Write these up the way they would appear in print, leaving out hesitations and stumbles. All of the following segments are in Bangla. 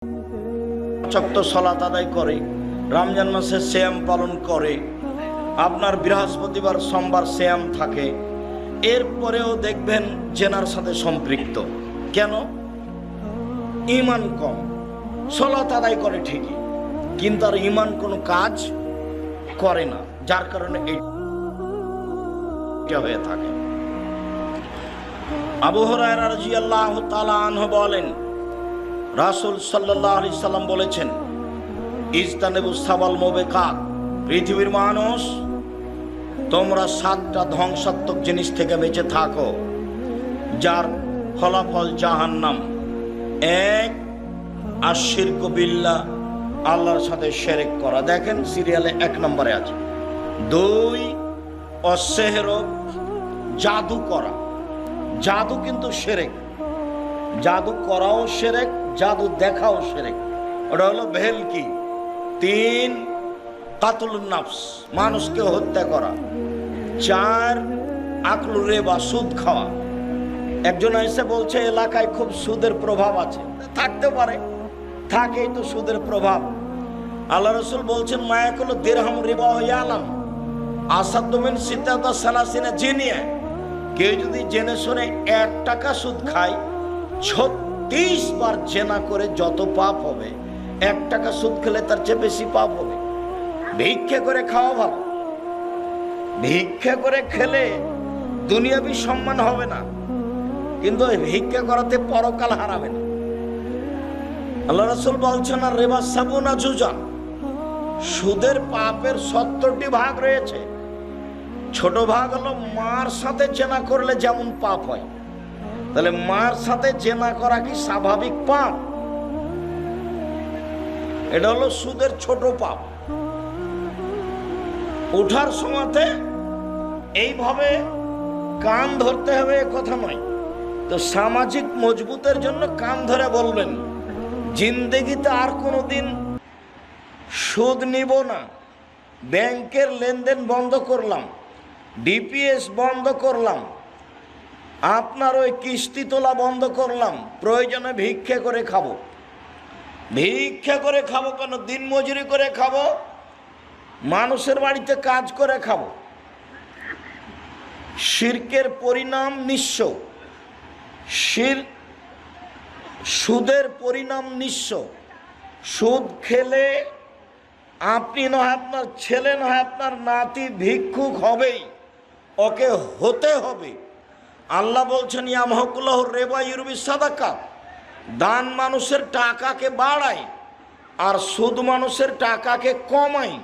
চক্ত সালাত আদায় করে, রমজান মাসে সিয়াম পালন করে, আপনার বৃহস্পতিবার সোমবার সিয়াম থাকে, এরপরেও দেখবেন জেনার সাথে সম্পৃক্ত। কেন? ঈমান কম। সালাত আদায় করে ঠিকই, কিন্তু আর ঈমান কোনো কাজ করে না, যার কারণে এটা হয়ে থাকে। আবু হুরায়রা রাদিয়াল্লাহু তাআলা আনহু বলেন, রাসূল সাল্লাল্লাহু আলাইহি সাল্লাম বলেছেন, ইজতানিবুস সাবাল মুবিকাত, পৃথিবীর মানুষ তোমরা 7টা ধ্বংসাত্মক জিনিস থেকে বেঁচে থাকো, যার ফলাফল জাহান্নাম। 1, আশিরকু বিল্লাহ, আল্লাহর সাথে শিরক করা। দেখেন সিরিয়ালে 1 নম্বরে আছে। 2, অসেহর, জাদু করা। জাদু কিন্তু শিরক, জাদু করাও শিরক, জাদু দেখাও শিরক, ওটা হলো ভেলকি। 3, কাতলুন নাফস, মানুষকে হত্যা করা। 4, আকলুর রিবা, সুদ খাওয়া। একজন এসে বলছে এলাকায় খুব সুদের প্রভাব আছে। থাকতে পারে, থাকেই তো সুদের প্রভাব। আল্লাহ রাসূল বলছেন, মায়াকুল দিরহাম রিবা ইয়ালাম আসাদু মিন সিত্তাতা সালাসিনা জিনিয়া। কেউ যদি জেনে শুনে 1 টাকা সুদ খায়, 36 বার জেনা করে যত পাপ হবে, 1 টাকা সুদ খেলে তার চেয়ে বেশি পাপ হবে। ভিক্ষা করে খাওয়া ভালো, ভিক্ষা করে খেলে দুনিয়াবি সম্মান হবে না, কিন্তু ভিক্ষা করাতে পরকাল হারাবে না। আল্লাহ রাসূল বলছেন, আর রিবা সাবুনা জুজান, সুদের পাপের 70টি ভাগ রয়েছে। ছোট ভাগ হলো মার সাথে জেনা করলে যেমন পাপ হয়, তাহলে মার সাথে জেনা করা কি স্বাভাবিক পাপ? এটা হলো সুদের ছোট পাপ। ওঠার সময়তে এইভাবে কান ধরতে হবে এ কথা নয়। তো সামাজিক মজবুতের জন্য কান ধরে বলবেন, জিন্দেগিতে আর কোনোদিন সুদ নিব না, ব্যাংকের লেনদেন বন্ধ করলাম, ডিপিএস বন্ধ করলাম, আপনার ওই কিস্তি তোলা বন্ধ করলাম, প্রয়োজনে ভিক্ষা করে খাবো। ভিক্ষা করে খাবো কেন? দিন মজুরি করে খাবো, মানুষের বাড়িতে কাজ করে খাবো। শিরকের পরিণাম নিঃস্ব, সুদের পরিণাম নিঃস্ব। সুদ খেলে আপনি নয়, আপনার ছেলে নয়, আপনার নাতি ভিক্ষুক হবেই, ওকে হতে হবে। আল্লাহ বলছেন, ইয়ামহাকুল্লাহু রিবা ইউরবি সাদাকা, দান মানুষের টাকাকে বাড়ায় আর সুদ মানুষের টাকাকে কমায়।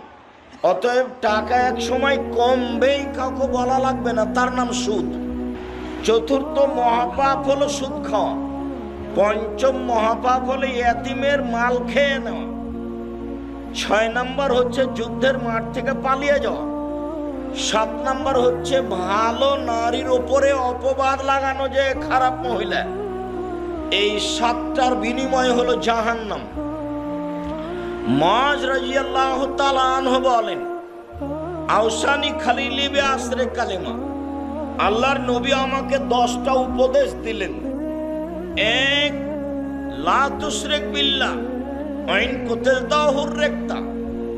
অতএব টাকা এক সময় কমবেই, কাউকে বলা লাগবে না, তার নাম সুদ। 4র্থ মহাপাপ হলো সুদ খাওয়া। 5ম মহাপাপ হলো ইতিমের মাল খেয়ে নেওয়া। 6 নম্বর হচ্ছে যুদ্ধের মাঠ থেকে পালিয়ে যাওয়া। 7 নম্বর হচ্ছে ভালো নারীর উপরে অপবাদ লাগানো, যে খারাপ মহিলা। এই 7টার বিনিময় হলো জাহান্নাম। মুআয রাদিয়াল্লাহু তাআলা আনহু বলেন, আওসানি খালিলি বি আসরে কালিমা, আল্লাহর নবী আমাকে 10টা উপদেশ দিলেন। 1, লা তুশরিক বিল্লাহ ওয়া ইন কুতিলতাহু রিকতা,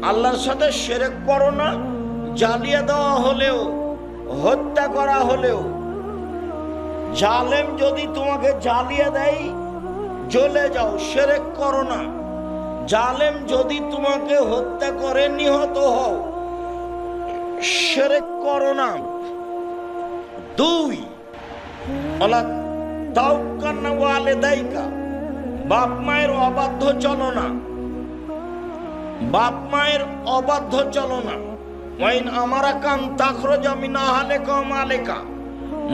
আল্লাহর সাথে শিরক করো না, জ্বালিয়ে দেওয়া হলেও, হত্যা করা হলেও। জালেম যদি তোমাকে জ্বালিয়ে দেয়, জ্বলে যাও, শিরক করো না। জালেম যদি তোমাকে হত্যা করে, নিহত হও, শিরক করো না। 2, ওয়ালা তাওকান্না ওয়ালিদাইকা, বাপ মায়ের অবাধ্য চলো না, বাপ মায়ের অবাধ্য চলো না। ওয়াইন আমারাকান তাখরুজা মিন আহলিকা ওয়া মালিকা,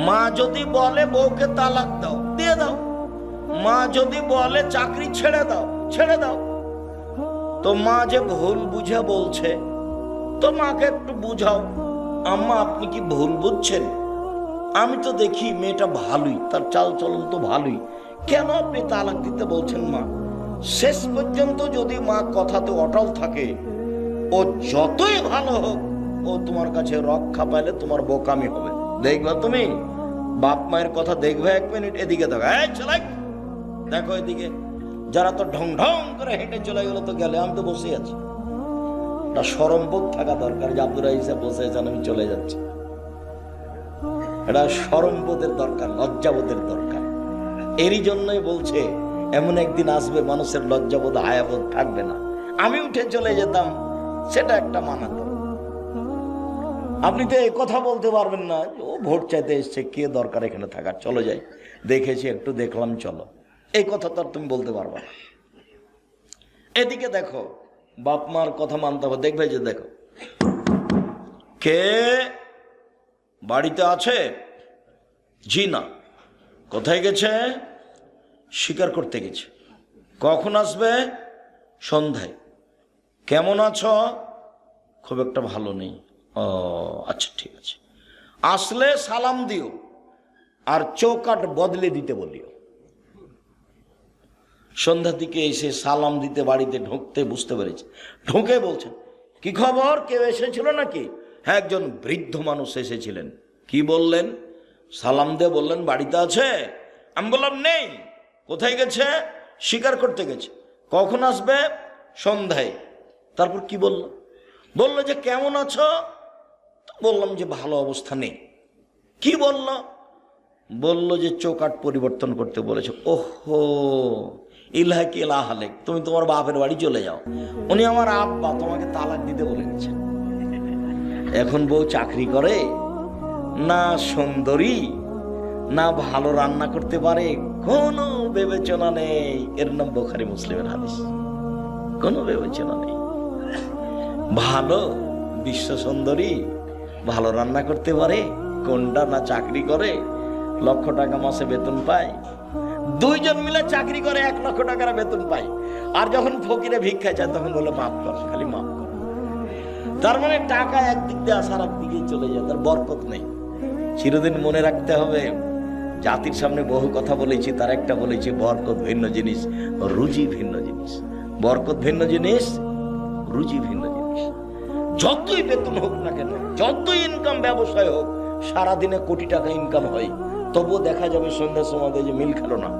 মা যদি বলে বউকে তালাক দাও, দিয়ে দাও। মা যদি বলে চাকরি ছেড়ে দাও, ছেড়ে দাও। তো মা যে ভুল বুঝে বলছে, তো মাকে একটু বুঝাও, আম্মা আপনি কি ভুল বুঝছেন? আমি তো দেখি মেয়েটা ভালোই, তার চাল চলন তো ভালোই, কেন আপনি তালাক দিতে বলছেন মা? শেষ পর্যন্ত যদি মা কথাতে অটল থাকে, ও যতই ভালো হোক, ও তোমার কাছে রক্ষা পাইলে তোমার বোকামি হবে। দেখবা তুমি, বাপ মায়ের কথা দেখবে 1 মিনিট, এদিকে দেখো, এই ছেলে দেখো এদিকে, যারা তো ঢং ঢং করে হেঁটে চলে গেল তো গেলে, আমি তো বসে আছি। একটা শরমবোধ থাকা দরকার যে আব্দুর রাহিস বসে আছেন, আমি চলে যাচ্ছি। এটা শরমবোধের দরকার, লজ্জাবোধের দরকার। এরই জন্যই বলছে এমন একদিন আসবে মানুষের লজ্জাবোধ হায়াবোধ থাকবে না। আমি উঠে চলে যেতাম, সেটা একটা মানাতো। আপনি তো এই কথা বলতে পারবেন না, ও ভোট চাইতে এসছে, কে দরকার এখানে থাকার, চলো যাই, দেখেছি একটু দেখলাম চলো, এই কথা তো আর তুমি বলতে পারবা না। এদিকে দেখো, বাপ মার কথা মানতে হবে। দেখবে যে দেখো কে বাড়িতে আছে? জি না। কোথায় গেছে? শিকার করতে গেছে। কখন আসবে? সন্ধ্যায়। কেমন আছো? খুব একটা ভালো নেই। ও আচ্ছা ঠিক আছে, আসলে সালাম দিও আর চৌকাট বদলে দিতে বলিও। সন্ধ্যার দিকে এসে সালাম দিতে বাড়িতে ঢুকতে বুঝতে পেরেছে, ঢুকে বলছেন কি খবর, কেউ এসেছিল নাকি? হ্যাঁ, একজন বৃদ্ধ মানুষ এসেছিলেন। কি বললেন? সালাম দিয়ে বললেন বাড়িতে আছে। আমি বললাম নেই। কোথায় গেছে? শিকার করতে গেছে। কখন আসবে? সন্ধ্যায়। তারপর কি বলল? বলল যে কেমন আছো? বললাম যে ভালো অবস্থা নেই। কি বলল? বলল যে চৌকাট পরিবর্তন করতে বলেছে। ওহো, ইলাহাকি ইলাহালেক, তুমি তোমার বাপের বাড়ি চলে যাও। উনি আমার আব্বা, তোমাকে তালাক দিতে বলে গেছে। এখন বউ চাকরি করে না, সুন্দরী না, ভালো রান্না করতে পারে, কোনো বিবেচনা নেই। এর নাম বুখারী মুসলিমের হাদিস। কোনো বিবেচনা নেই। ভালো বিশ্ব সুন্দরী, ভালো রান্না করতে পারে, কোনটা না চাকরি করে, লক্ষ টাকা মাসে বেতন পায়। দুইজন মিলে চাকরি করে 1 লক্ষ টাকার বেতন পায়। আর যখন ফকিরে ভিক্ষা চায় তখন বলে মাফ কর, খালি মাফ কর। তার মানে টাকা একদিক দিয়ে আসার একদিকে চলে যায়, তার বরকত নেই। চিরদিন মনে রাখতে হবে, জাতির সামনে বহু কথা বলেছি, তার একটা বলেছি বরকত ভিন্ন জিনিস, রুজি ভিন্ন জিনিস। বরকত ভিন্ন জিনিস, রুজি ভিন্ন জিনিস। যতই বেতন হোক না কেন, যতই ইনকাম ব্যবসায় হোক, সারাদিনে কোটি টাকা ইনকাম হয়, তবুও দেখা যাবে সন্ধ্যার সময় যে মিল খেলো না,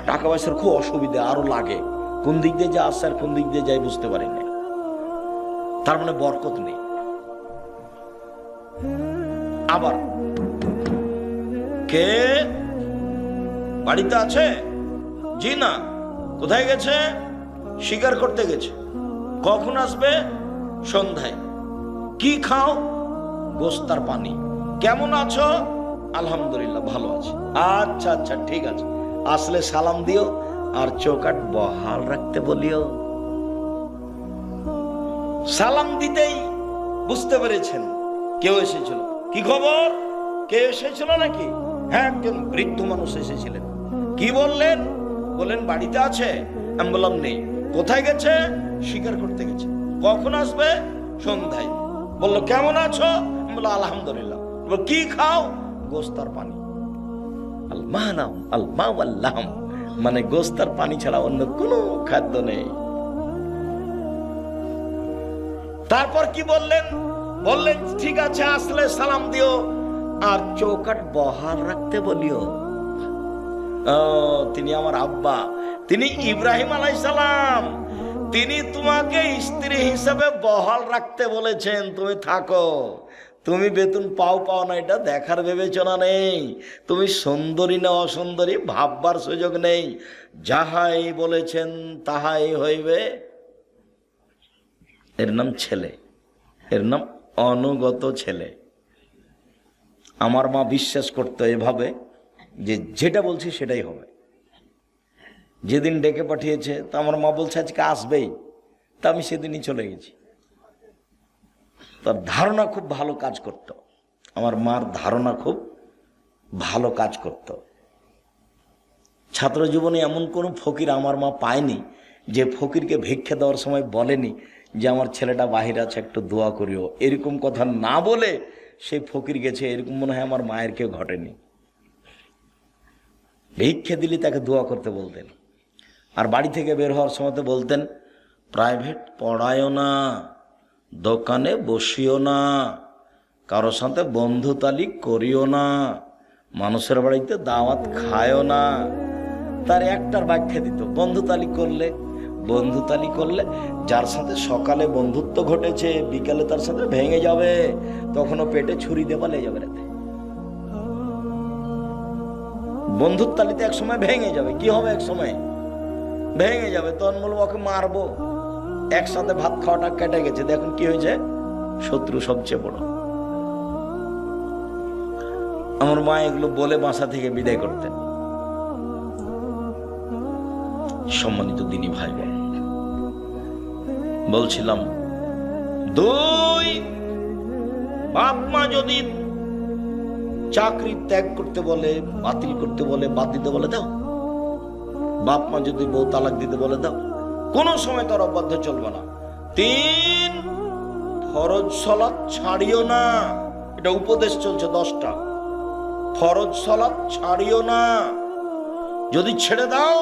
টাকা পয়সার খুব অসুবিধা, আরো লাগে, কোন দিক দিয়ে যা আসছে আর কোন দিক দিয়ে যাই বুঝতে পারি না। তার মানে বরকত নেই। আবার কে বাড়িতে আছে? জি না। কোথায় গেছে? শিকার করতে গেছে। কখন আসবে? সন্ধ্যায়। কি খাও? গোশত আর পানি। কেমন আছো? আলহামদুলিল্লাহ ভালো আছি। আচ্ছা আচ্ছা ঠিক আছে, আসলে সালাম দিও আর চৌকাট বহাল রাখতে বলিও। সালাম দিতেই বুঝতে পেরেছেন কেউ এসেছিল। কি খবর, কেউ এসেছিল নাকি? হ্যাঁ, একজন বৃদ্ধ মানুষ এসেছিলেন। কি বললেন? বললেন বাড়িতে আছে। আমি বললাম নেই। কোথায় গেছে? শিকার করতে গেছে। কখন আসবে? সন্ধ্যায়। বললো কেমন আছো? আমি বললাম আলহামদুলিল্লাহ। কি খাও? গোশত আর পানি। মানে গোশত আর পানি ছাড়া অন্য কোনো খাদ্য নেই। তারপর কি বললেন? বললেন ঠিক আছে, আসলে সালাম দিও আর চৌকাট বহাল রাখতে বলিও। তিনি আমার আব্বা, তিনি ইব্রাহিম আলাইহিস সালাম, তিনি তোমাকে স্ত্রী হিসেবে বহাল রাখতে বলেছেন। তুমি থাকো, তুমি বেতন পাও পাও না এটা দেখার বিবেচনা নেই, তুমি সুন্দরী না অসুন্দরী ভাববার সুযোগ নেই, যাহাই বলেছেন তাহাই হইবে। এর নাম ছেলে, এর নাম অনুগত ছেলে। আমার মা বিশ্বাস করতো এভাবে যে যেটা বলছি সেটাই হবে। যেদিন ডেকে পাঠিয়েছে তা আমার মা বলছে আজকে আসবেই, তা আমি সেদিনই চলে গেছি। তার ধারণা খুব ভালো কাজ করত, আমার মার ধারণা খুব ভালো কাজ করত। ছাত্র জীবনে এমন কোনো ফকির আমার মা পায়নি যে ফকিরকে ভিক্ষা দেওয়ার সময় বলেনি যে আমার ছেলেটা বাহির আছে একটু দোয়া করিও। এরকম কথা না বলে সেই ফকির গেছে, এরকম মনে হয় আমার মায়ের কেউ ঘটেনি। ভিক্ষা দিলে তাকে দোয়া করতে বলতেন। আর বাড়ি থেকে বের হওয়ার সময় তো বলতেন প্রাইভেট পড়ায়ও না, দোকানে বসিও না, কারো সাথে বন্ধুতালি করিও না, মানুষের বাড়িতে দাওয়াত খায়ও না, তার একটার ব্যাখ্যা দিত। বন্ধুতালি করলে যার সাথে সকালে বন্ধুত্ব ঘটেছে বিকালে তার সাথে ভেঙে যাবে, তখনও পেটে ছুরি দিয়ে পালিয়ে যাবে রাতে। বন্ধুত্বালিতে এক সময় ভেঙে যাবে। কি হবে? এক সময় ভেঙে যাবে, তখন বলবো ওকে মারবো। একসাথে ভাত খাওয়াটা কেটে গেছে, দেখুন কি হয়েছে, শত্রু সবচেয়ে বড়। আমার মা এগুলো বলে বাসা থেকে বিদায় করতেন। সম্মানিত দিনী ভাই বোন, বলছিলাম, দুই, বাপ মা যদি চাকরি ত্যাগ করতে বলে, বাতিল করতে বলে, বাদ দিতে বলে দাও। বাপ মা যদি বউ তালাক দিতে বলে দাও, কোন সময় তার অবাধ্য চলবে না। তিন, ফরজ সালাত ছাড়িও না। এটা উপদেশ চলছে 10টা। ফরজ সালাত ছাড়িও না, যদি ছেড়ে দাও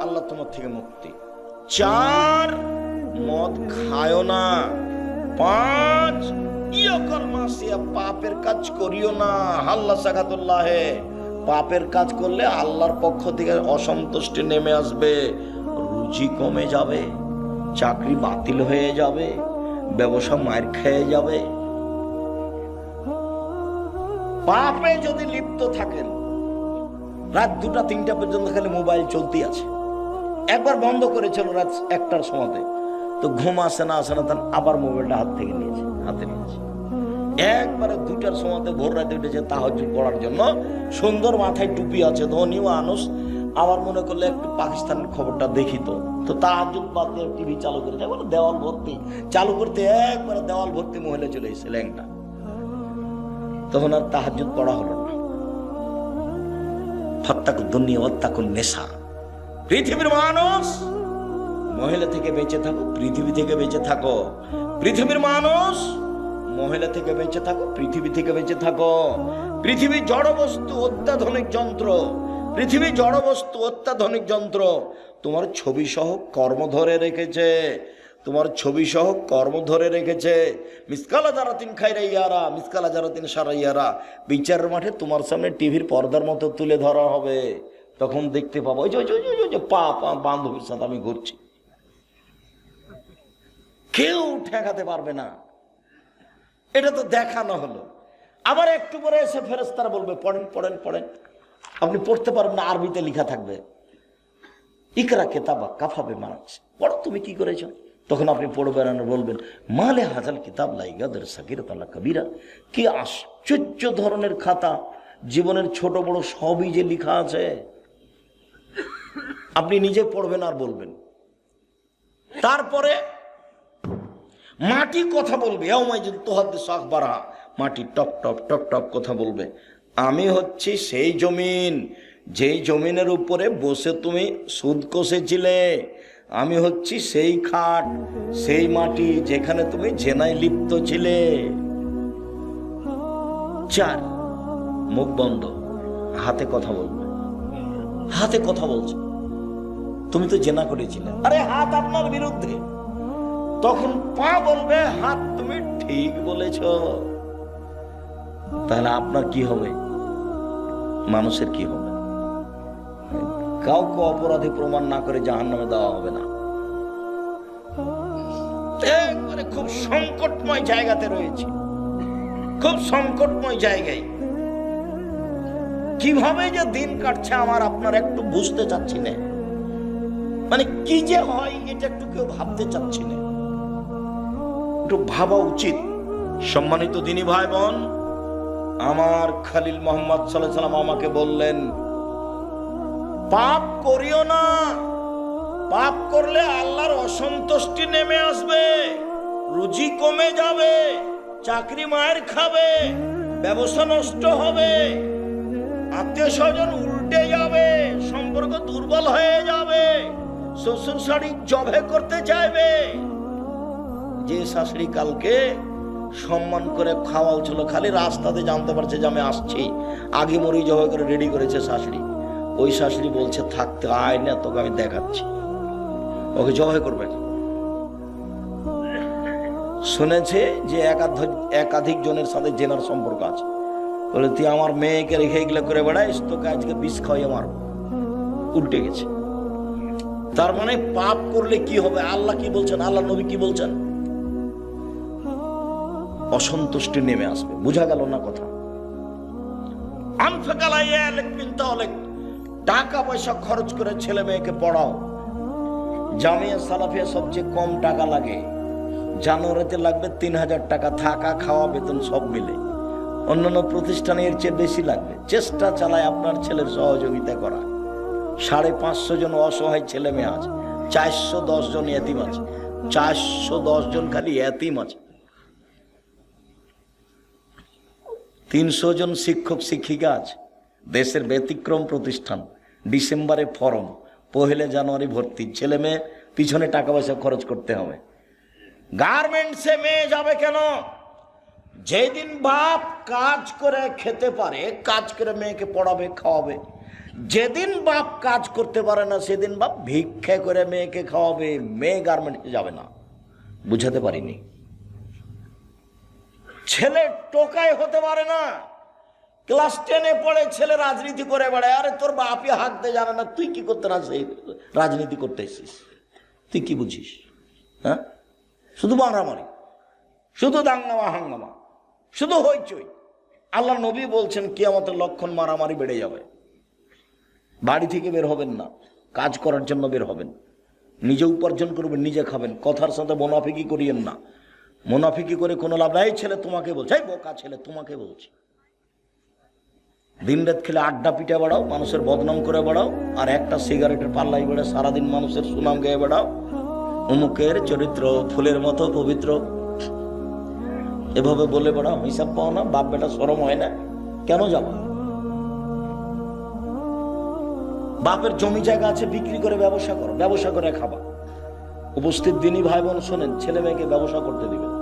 আল্লাহ তোমার থেকে মুক্তি। 4, মদ খায়ও না। 5, পাপের কাজ করিও না। আল্লাহ সাকাতুল্লাহ, পাপের কাজ করলে আল্লাহর পক্ষ থেকে অসন্তুষ্টি নেমে আসবে, রুজি কমে যাবে, চাকরি বাতিল হয়ে যাবে, ব্যবসা মায়ের খেয়ে যাবে। পাপে যদি লিপ্ত থাকেন, রাত 2টা 3টা পর্যন্ত খালি মোবাইল চলতেই আছে। একবার বন্ধ করেছিল রাত 1টার সময়তে, তো ঘুম আসে না তার আবার মোবাইলটা হাতে নিয়েছে। একবারে 2টার সময়তে ভোর রাতে উঠেছে তাহাজ্জুদ পড়ার জন্য, সুন্দর মাথায় টুপি আছে, ধনী মানুষ। আবার মনে করলে একটু পাকিস্তানের খবরটা দেখি, তো তাহাজ্জুদ বাদ দিয়ে টিভি চালু করেছে, দেওয়াল ভর্তি, চালু করতে একবারে দেওয়াল ভর্তি মহিলা চলে এসেছে ল্যাংটা। তখন আর তাহাজ্জুদ পড়া হলো না। ফাত্তাকুদ দুনিয়া ওয়াত্তাকুন নেশা। পৃথিবীর মানুষ, মহিলা থেকে বেঁচে থাকো, পৃথিবী থেকে বেঁচে থাকো। পৃথিবীর মানুষ, মহিলা থেকে বেঁচে থাকো, পৃথিবী থেকে বেঁচে থাকো। পৃথিবী জড় বস্তু, অত্যাধুনিক যন্ত্র। পৃথিবী জড় বস্তু, অত্যাধুনিক যন্ত্র। তোমার ছবি সহ কর্ম ধরে রেখেছে, তোমার ছবি সহ কর্ম ধরে রেখেছে। মিসকালা জারাতিন খায়রা ইয়ারা, মিসকালা জারাতিন শাররা ইয়ারা। বিচারের মাঠে তোমার সামনে টিভির পর্দার মতো তুলে ধরা হবে, তখন দেখতে পাবো ওই যে পা বান্ধবীর সাথে আমি ঘুরছি। কেউ ঠেকাতে পারবে না, এটা তো দেখানো হলো। আবার একটু পরে এসে ফেরেশতারা বলবে পড়েন পড়েন পড়েন। আপনি পড়তে পারবেন না, আরবিতে লেখা থাকবে, ইকরা কিতাবা কাফা বিমা নাফসিক, পড়ো তুমি কি করেছো। তখন আপনি পড়বেন আর বলবেন মালে হাজাল কিতাব লা ইয়াগাদিরু সাগীরাতান ওয়ালা কাবীরা। কি আশ্চর্য ধরনের খাতা, জীবনের ছোট বড় সবই যে লেখা আছে। আপনি নিজে পড়বেন আর বলবেন। তারপরে মাটি কথা বলবে, মাটি টপ টপ টপ টপ কথা বলবে। আমি হচ্ছি সেই জমিন, যেই জমিনের উপরে বসে তুমি সুদ কষেছিলে। আমি হচ্ছি সেই খাট, সেই মাটি যেখানে তুমি জেনায় লিপ্ত ছিলে। 4, মুখ বন্ধ, হাতে কথা বলবে। হাতে কথা বলছে, তুমি তো জেনা করেছিলে, আরে হাত আপনার বিরুদ্ধে। তখন পা বলবে হাত তুমি ঠিক বলেছ। তাহলে আপনার কি হবে, মানুষের কি হবে? কাউকে অপরাধী প্রমাণ না করে জাহান্নামে দেওয়া হবে না। একবারে খুব সংকটময় জায়গাতে রয়েছে, খুব সংকটময় জায়গায়। কিভাবে যে দিন কাটছে আমার আপনার একটু বুঝতে চাচ্ছি না, মানে কি যে হয় এটা একটু কেউ ভাবতে চাচ্ছি না, একটু ভাবা উচিত। সম্মানিত দিনী ভাই বোন, আমার খলিল মুহাম্মদ সাল্লাল্লাহু আলাইহি ওয়াসাল্লাম আমাকে বললেন পাপ করিও না। পাপ করলে আল্লাহর অসন্তুষ্টি নেমে আসবে, রুজি কমে যাবে, চাকরি মায়ের খাবে, ব্যবসা নষ্ট হবে, আত্মীয় স্বজন উল্টে যাবে, সম্পর্ক দুর্বল হয়ে যাবে, শ্বশুর শাশুড়ি জবে করতে চাইবে। যে শাশুড়ি কালকে সম্মান করে খাওয়াও ছিল, খালি রাস্তাতে জানতে পারছে যে আমি আসছি, আগে মরি জবে করে রেডি করেছে শাশুড়ি, ওই শাশুড়ি বলছে থাকতে আয় না, তোকে আমি দেখাচ্ছি, ওকে জবাই করবে। শুনেছে যে একাধিক জনের সাথে জেনার সম্পর্ক আছে, বলে তুই আমার মেয়েকে রেখে এগুলো করে বেড়াইস, তোকে আজকে বিষ খাওয়াইয়ে মারবো। উল্টে গেছে। তার মানে পাপ করলে কি হবে? আল্লাহ কি বলছেন, আল্লাহ নবী কি বলছেন? অসন্তুষ্টি নেমে আসবে। বুঝা গেল না কথা? টাকা পয়সা খরচ করে ছেলে মেয়েকে পড়াও। জামিয়া সালাফিয়া সবচেয়ে কম টাকা লাগে, জানুয়ারিতে লাগবে 3000 টাকা, থাকা খাওয়া বেতন সব মিলে। অন্যান্য প্রতিষ্ঠানে এর চেয়ে বেশি লাগবে। চেষ্টা চালায় আপনার ছেলের সহযোগিতা করা। 550 জন অসহায় ছেলে মেয়ে আছে, 410 জন এতিম আছে, 410 জন খালি এতিম আছে, 300 জন শিক্ষক শিক্ষিকা আছে। দেশের ব্যতিক্রম প্রতিষ্ঠান, ডিসেম্বরে ফরম, 1 জানুয়ারি ভর্তি। ছেলে মেয়ে পিছনে টাকা পয়সা খরচ করতে হবে। গার্মেন্টসে মেয়ে যাবে কেন? যেদিন বাপ কাজ করে খেতে পারে, কাজ করে মেয়েকে পড়াবে খাওয়াবে। যেদিন বাপ কাজ করতে পারে না, সেদিন বাপ ভিক্ষা করে মেয়েকে খাওয়াবে। মেয়ে গার্মেন্টসে যাবে না। বুঝাতে পারিনি? ছেলে টোকাই হতে পারে না। ক্লাস 10-এ পড়ে ছেলে রাজনীতি করে বেড়ায়। আরে তোর বাপই হাঁকতে জানে না, তুই কি করতে না সেই রাজনীতি করতে এসেছিস? তুই কি বুঝিস? হ্যাঁ, শুধু মারামারি, শুধু দাঙ্গামা হাঙ্গামা, শুধু হইচই। আল্লাহ নবী বলছেন কিয়ামতের লক্ষণ মারামারি বেড়ে যাবে। বাড়ি থেকে বের হবেন না, কাজ করার জন্য বের হবেন। নিজে উপার্জন করবেন, নিজে খাবেন। কথার সাথে মুনাফিকি করিয়েন না। মুনাফিকি করে কোনো লাভ নাই। ছেলে তোমাকে বলছে, বোকা ছেলে তোমাকে বলছে। দিন রাত খেলে আড্ডা পিঠে বেড়াও, মানুষের বদনাম করে বেড়াও, আর একটা সিগারেটের পাল্লাই বেড়ে সারাদিন মানুষের সুনাম গেয়ে বেড়াও। অমুকের চরিত্র ফুলের মতো পবিত্র, এভাবে বলে বেড়াও। হিসাব পাও না? বাপ বেটা শরম হয় না? কেন যাবা? বাপের জমি জায়গা আছে, বিক্রি করে ব্যবসা করো, ব্যবসা করে খাবা। উপস্থিত দিনই ভাই বোন শোনেন, ছেলে মেয়েকে ব্যবসা করতে দিবেন।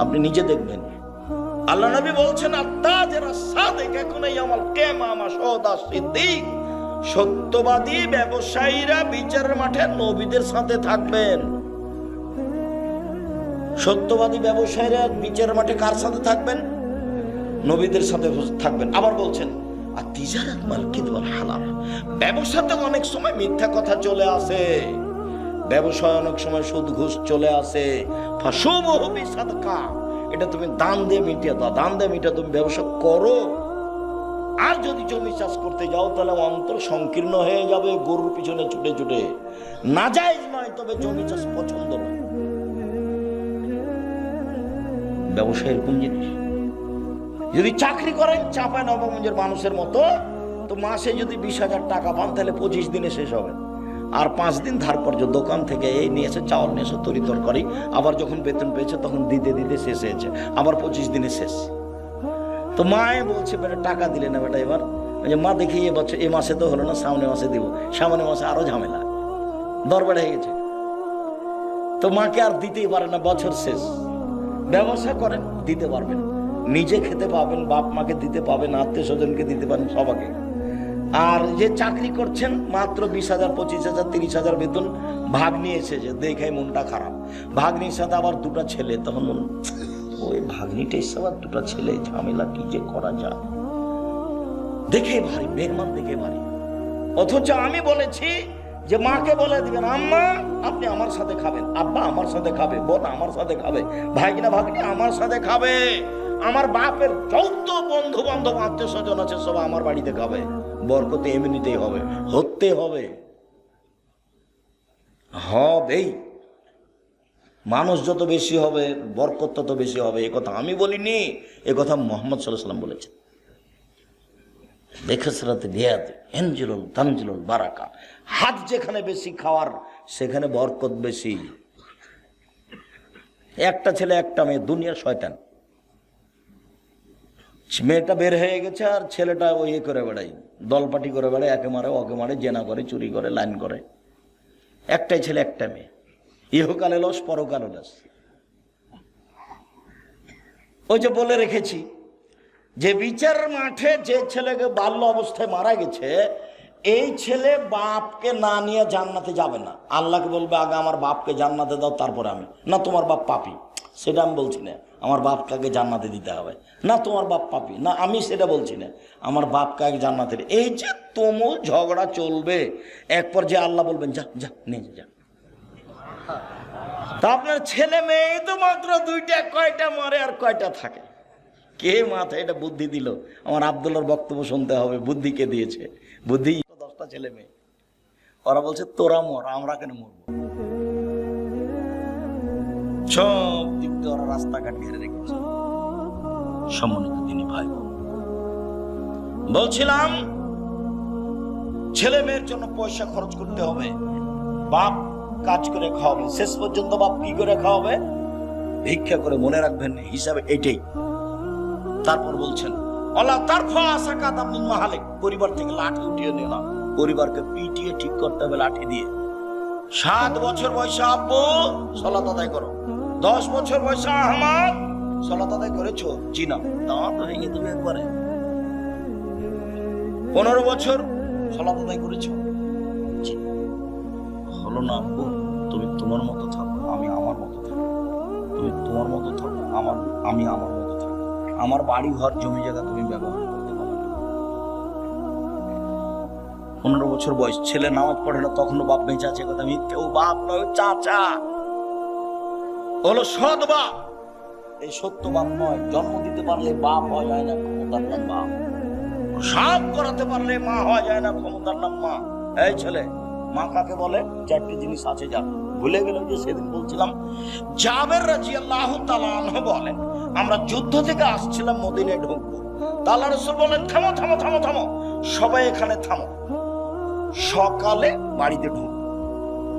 আপনি নিজে দেখবেন। আল্লাহ নবী বলছেন, সত্যবাদী ব্যবসায়ীরা বিচারের মাঠে নবীদের সাথে থাকবেন। সত্যবাদী ব্যবসায়ীরা বিচারের মাঠে কার সাথে থাকবেন? নবীদের সাথে থাকবেন। আবার বলছেন, আর তিজারাত মাল কিদওয়াল হালাল, ব্যবসাতে অনেক সময় মিথ্যা কথা চলে আসে, ব্যবসায় অনেক সময় সুদ ঘুষ চলে আসে। ফাশুবহু বিসাদকা, এটা তুমি দান দিয়ে মিটিয়ে দাও, দান দিয়ে মিটিয়ে তুমি ব্যবসা করো। আর যদি জমি চাষ করতে যাও, তাহলে অন্তর সংকীর্ণ হয়ে যাবে গরুর পিছনে ছুটে ছুটে। নাজায়েজ নয়, তবে জমি চাষ পছন্দ নয়। ব্যবসা এরকম জিনিস। যদি চাকরি করেন চাঁপাইনবাবগঞ্জের মানুষের মতো, তো মাসে যদি 20,000 টাকা পান, তাহলে 25 দিনে শেষ হবে। আর 5 দিন ধার কর্য, দোকান থেকে এই নিয়েছে, চাউল নিয়েছে, তরি তরকারি, আবার যখন বেতন পেয়েছে তখন দিতে দিতে শেষ হয়েছে, আবার 25 দিনে শেষ। তো মায়ে বলছে, বেটা টাকা দিলে না বেটা এবার? মা দেখি এবছর এ মাসে তো হলো না, সামনে মাসে দিব। সামনে মাসে আরো ঝামেলা, দর বেড়ে গেছে। তো মাকে আর দিতেই পারে না, বছর শেষ। ব্যবসা করেন, দিতে পারবেন, নিজে খেতে পাবেন, বাপ মাকে দিতে পাবেন, আত্মীয় স্বজনকে দিতে পারেন, সবাইকে। আর যে চাকরি করছেন, মাত্র 20,000, 25,000, 30,000 বেতন, ভাগ্নি এসেছে, দেখে মনটা খারাপ। ভাগ্নির সাথে আবার 2টা ছেলে, তখন ওই ভাগ্নিটা এসে আবার 2টা ছেলে, ঝামেলা কি যে করা যায়, দেখে ভারী, মেহমান দেখে ভারী। অথচ আমি বলেছি যে মাকে বলে দিবেন, আম্মা আপনি আমার সাথে খাবেন, আব্বা আমার সাথে খাবে, বোন আমার সাথে খাবে, ভাগিনা ভাগ্নি আমার সাথে খাবে, আমার বাপের যত বন্ধু বান্ধব আত্মীয় স্বজন আছে সব আমার বাড়িতে খাবে। বরকতে এমনিতেই হবে, হতে হবে, হবেই। মানুষ যত বেশি হবে, বরকত তত বেশি হবে। এ কথা আমি বলিনি, এ কথা মুহাম্মদ সাল্লাল্লাহু আলাইহি ওয়াসাল্লাম বলেছেন। বেখসরাতে বিয়াতে এনজিলুল তানজিলুল বারাকা, হাত যেখানে বেশি খাওয়ার সেখানে বরকত বেশি। একটা ছেলে একটা মেয়ে, দুনিয়ার শয়তান। মেয়েটা বের হয়ে গেছে আর ছেলেটা ওই করে বেড়াই, দলপাটি করে বেড়ায়, একে মারে ওকে মারে, জেনা করে, চুরি করে, লাইন করে। একটাই ছেলে একটা মেয়ে, ইহকালে লস পরকালে লস। ওই যে বলে রেখেছি যে বিচার মাঠে যে ছেলেকে বাল্য অবস্থায় মারা গেছে, এই ছেলে বাপকে না নিয়ে জান্নাতে যাবে না। আল্লাহকে বলবে, আগে আমার বাপকে জান্নাতে দাও, তারপরে আমি। না, তোমার বাপ পাপী, সেটা আমি বলছি না, আমার বাপকে জান্নাতে দিতে হবে না, তোমার বাপ পাপী না, আমি সেটা বলছি না, আমার বাপকে জান্নাতে। এই যে তুমুল ঝগড়া চলবে, এক পর্যায়ে আল্লাহ বলবেন যা যা নিয়ে যা। তা আপনার ছেলে মেয়ে তো মাত্র দুইটা, কয়টা মরে আর কয়টা থাকে? কে মাথায় এটা বুদ্ধি দিল? আমার আব্দুল্লাহর বক্তব্য শুনতে হবে, বুদ্ধি কে দিয়েছে? বুদ্ধি 10টা ছেলে মেয়ে, ওরা বলছে তোরা মর, আমরা কেন মরবো? সব দিক দিয়ে ওরা রাস্তাঘাট ঘিরে রেখেছে। সম্মানিত দিনী ভাই, বলছিলাম ছেলে মেয়ের জন্য পয়সা খরচ করতে হবে, বাপ কাজ করে খাওয়াবে, শেষ পর্যন্ত বাপ কি করে খাওয়াবে? ভিক্ষা করে। মনে রাখবেন হিসাবে এটাই। তারপর বলছেন আল্লাহ তারফা সাকাত মিন মাহালিক, পরিবার থেকে লাঠি উঠিয়ে নিও না, পরিবারকে পিটিয়ে ঠিক করতে হবে লাঠি দিয়ে। 7 বছর বয়সে আব্বু সালাত আদায় করো, 10 বছর বয়সে আহমদ সালাত আদায় করেছো? জি না। দাঁত ভেঙে দেবে একবারে। 15 বছর সালাত আদায় করেছো? জি। হলো না আব্বু, তুমি তোমার মতো থাকো, আমি আমার মতো থাকো, তুমি তোমার মতো থাকো, আমি আমার মতো থাকো, আমার বাড়ি ঘর জমি জায়গা তুমি ব্যবহার করতে পারো। 15 বছর বয়স, ছেলে নামাজ পড়ে না, তখনও বাপ বেঁচে আছে, কথা মিথ্যে। ও বাপ নয়, চাচা হলো সৎ বাপ। এই সত্য বাপ নয়। জন্ম দিতে পারলে বাপ হওয়া যায় না, ক্ষমতার নাম বাপ। সব করাতে পারলে মা হওয়া যায় না, ক্ষমতার নাম মা। এই ছেলে, মা কাকে বলে? 4টে জিনিস আছে, যা ভুলে গেল যে সেদিন বলছিলাম। জাবের রাদিয়াল্লাহু তাআলা আনহু বলেন, আমরা যুদ্ধ থেকে আসছিলাম, মদিনায় ঢুকবো। আল্লাহ রাসূল বলেন থামো থামো থামো থামো, সবাই এখানে থামো, সকালে বাড়িতে ঢুকবো।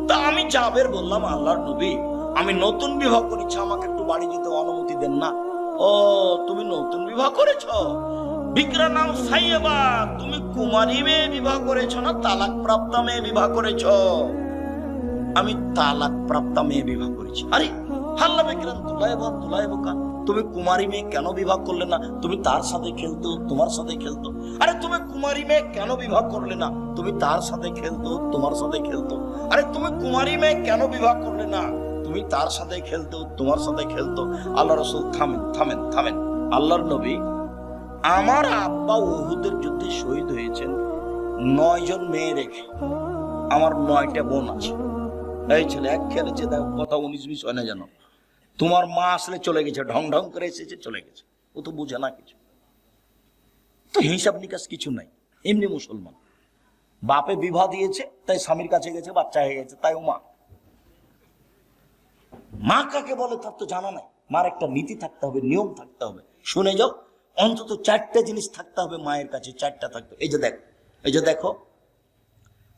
তা আমি জাবের বললাম, আল্লাহর নবী আমি নতুন বিবাহ করেছি, আমাকে একটু বাড়ি যেতে অনুমতি দেন না। ও তুমি নতুন বিবাহ করেছো? বিক্রা নাম সাইয়্যিবা, তুমি কুমারী মেয়ে বিবাহ করেছো না তালাক প্রাপ্ত মেয়ে বিবাহ করেছো? আমি তালাক প্রাপ্ত মেয়ে বিবাহ করেছি। আরে হাল্লা বিক্রান তুলাইবা তুলাইবকা, তুমি কুমারী মেয়ে কেন বিবাহ করলে না? তুমি তার সাথে খেলতো, তোমার সাথে খেলতো। আরে তুমি কুমারী মেয়ে কেন বিবাহ করলে না? তুমি তার সাথে খেলতো, তোমার সাথে খেলতো। আরে তুমি কুমারী মেয়ে কেন বিবাহ করলে না? তুমি তার সাথে খেলতো, তোমার সাথে খেলতো। আল্লাহ রাসূল থামেন থামেন থামেন। আল্লাহর নবী, আমার আব্বা উহুদের যুদ্ধে শহীদ হয়েছেন 9 জন মেয়ে রেখে, আমার 9টা বোন আছে। এই ছেলে এক খেলেছে, দেখো কথা 19-20 হয় না জানো। তোমার মা আসলে চলে গেছে, ঢং ঢং করে এসেছে, চলে গেছে, ও তো বুঝে না কিছু, তো হিসাব নিকাশ কিছু নাই। এমনি মুসলমান, বাপে বিবাহ দিয়েছে তাই স্বামীর কাছে গেছে, বাচ্চা হয়ে গেছে, তাই ও মা। মা কাকে বলে তার তো জানা নাই। মার একটা নীতি থাকতে হবে, নিয়ম থাকতে হবে। শুনে যাও, অন্তত 4টে জিনিস থাকতে হবে মায়ের কাছে, 4টা থাকতে। এই যে দেখো, এই যে দেখো,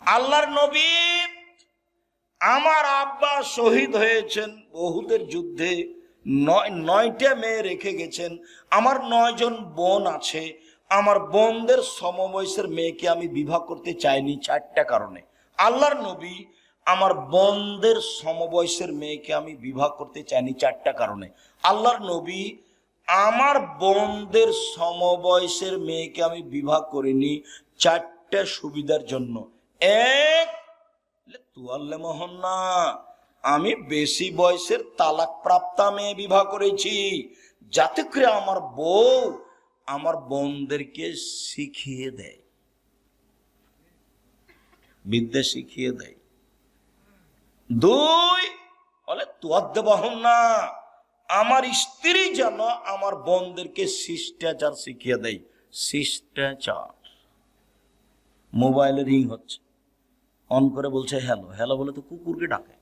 আল্লাহর নবী, আমার আব্বা শহীদ হয়েছেন উহুদের যুদ্ধে, 9টা মেয়ে রেখে গেছেন। আমার 9 জন বোন আছে, আমার বোনদের সমবয়সের মেয়েকে আমি বিবাহ করতে চাইনি 4টা কারণে। আল্লাহর নবী, আমার বোনদের সমবয়সের মেয়েকে আমি বিবাহ করতে চাইনি 4টা কারণে। আল্লাহর নবী, আমার বোনদের সমবয়সের মেয়েকে আমি বিবাহ করিনি 4টা সুবিধার জন্য। এক, তুয়াল্লে মোহন না, আমি বেশি বয়সের তালাক প্রাপ্তা মেয়ে বিবাহ করেছি, যাতে করে আমার বউ আমার বোনদেরকে শিখিয়ে দেয়, বিদ্যা শিখিয়ে দেয়। 2, বলে তুয়াদ্দে বহন না, আমার স্ত্রী যেন আমার বোনদেরকে শিষ্টাচার শিখিয়ে দেয়। শিষ্টাচার। মোবাইলে রিং হচ্ছে, অন করে বলছে হ্যালো। হ্যালো বলে তো কুকুরকে ডাকে।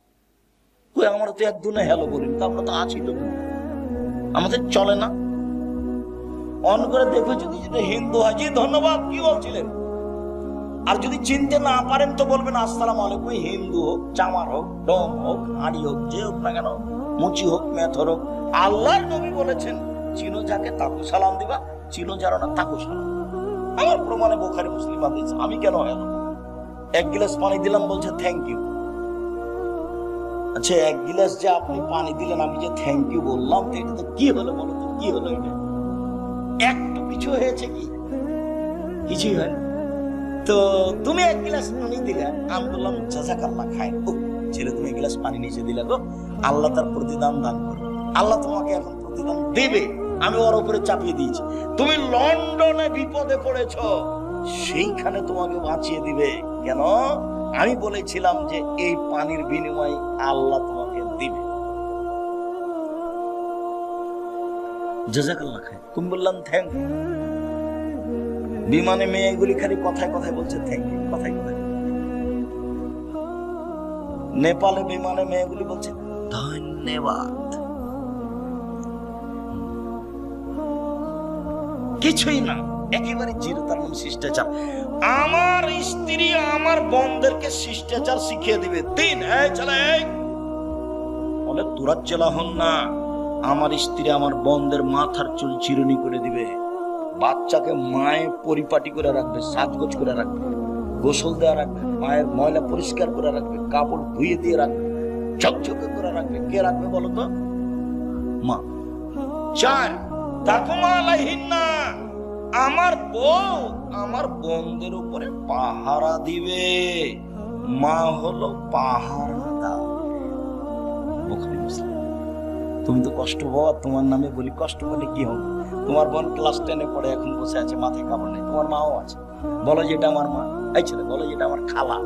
কই, আমরা তো একদিনে হ্যালো বলি, তো আমরা তো আছি, তো আমাদের চলে না। অন করে দেখবে, যদি হিন্দু হয়, জি ধন্যবাদ, কি বলছিলেন? আর যদি চিনতে না পারেন তো বলবেন আসসালামু আলাইকুম। হিন্দু হোক, চামার হোক, ডম হোক, হাড়ি হোক, যে হোক না কেন, মুচি হোক, মেথর হোক, আল্লাহর নবী বলেছেন চিনো যাকে তাকে সালাম দিবা, চিনো যারা না তাকে সালাম। আমার প্রমাণে বুখারী মুসলিম হাদিস। আমি কেন হলো 1 গ্লাস পানি দিলাম, বলছে থ্যাংক ইউ। আচ্ছা, 1 গ্লাস যে আপনি পানি দিলেন, আমি যে থ্যাংক ইউ বললাম, তো এটা তো কি হলো বলো তো, কি হলো এটা? একটু কিছু হয়েছে কি? কিছুই হয়নি। তো তুমি 1 গ্লাস পানি দিলে, আমি বললাম জাযাকাল্লাহ খায়। ও ছেলে, তুমি 1 গ্লাস পানি নিচে দিলে গো, আল্লাহ তার প্রতিদান দান করবে। আল্লাহ তোমাকে এখন প্রতিদান দেবে, আমি ওর উপরে চাপিয়ে দিয়েছি। তুমি লন্ডনে বিপদে পড়েছ, সেইখানে তোমাকে বাঁচিয়ে দিবে। কেন? আমি বলেছিলাম যে এই পানির বিনিময়ে আল্লাহ তোমাকে দিবে। জাযাকাল্লাহ খায়। তুমি বললাম থ্যাংক ইউ। বিমানে মেয়েগুলি খালি কথায় কথায় বলছে থ্যাংক ইউ, কথায় কথায়। নেপালে বিমানে মেয়েগুলি বলছে ধন্যবাদ। কিছুই না, একেবারে চিরতার নাম শিষ্টাচার। আমার স্ত্রী আমার বোনদেরকে শিষ্টাচার শিখিয়ে দিবে। তিন বলে তোরা চেলা হন না। আমার স্ত্রী আমার বোনদের মাথার চুল চিরুনি করে দিবে, বাচ্চাকে মায়ে পরিপাটি করে রাখবে, সাজগোজ করে রাখবে, গোসল দেওয়া রাখবে, মায়ের ময়লা পরিষ্কার করে রাখবে, কাপড় ধুয়ে দিয়ে রাখবে, ঝকঝকে করে রাখবে। কে রাখবে বলো তো? মা। চার, আমার বউ আমার বোনদের উপরে পাহারা দিবে। মা হলো পাহারাদার। তুমি তো কষ্ট পাও, তোমার নামে বলি কষ্ট পেলে কি হবে? তোমার বোন ক্লাস 10-এ পড়ে, এখন বসে আছে, মাথায় কাপড় নেই। তোমার মাও আছে, বলো যেটা আমার মা। এই ছেলে বলো যেটা আমার খালা,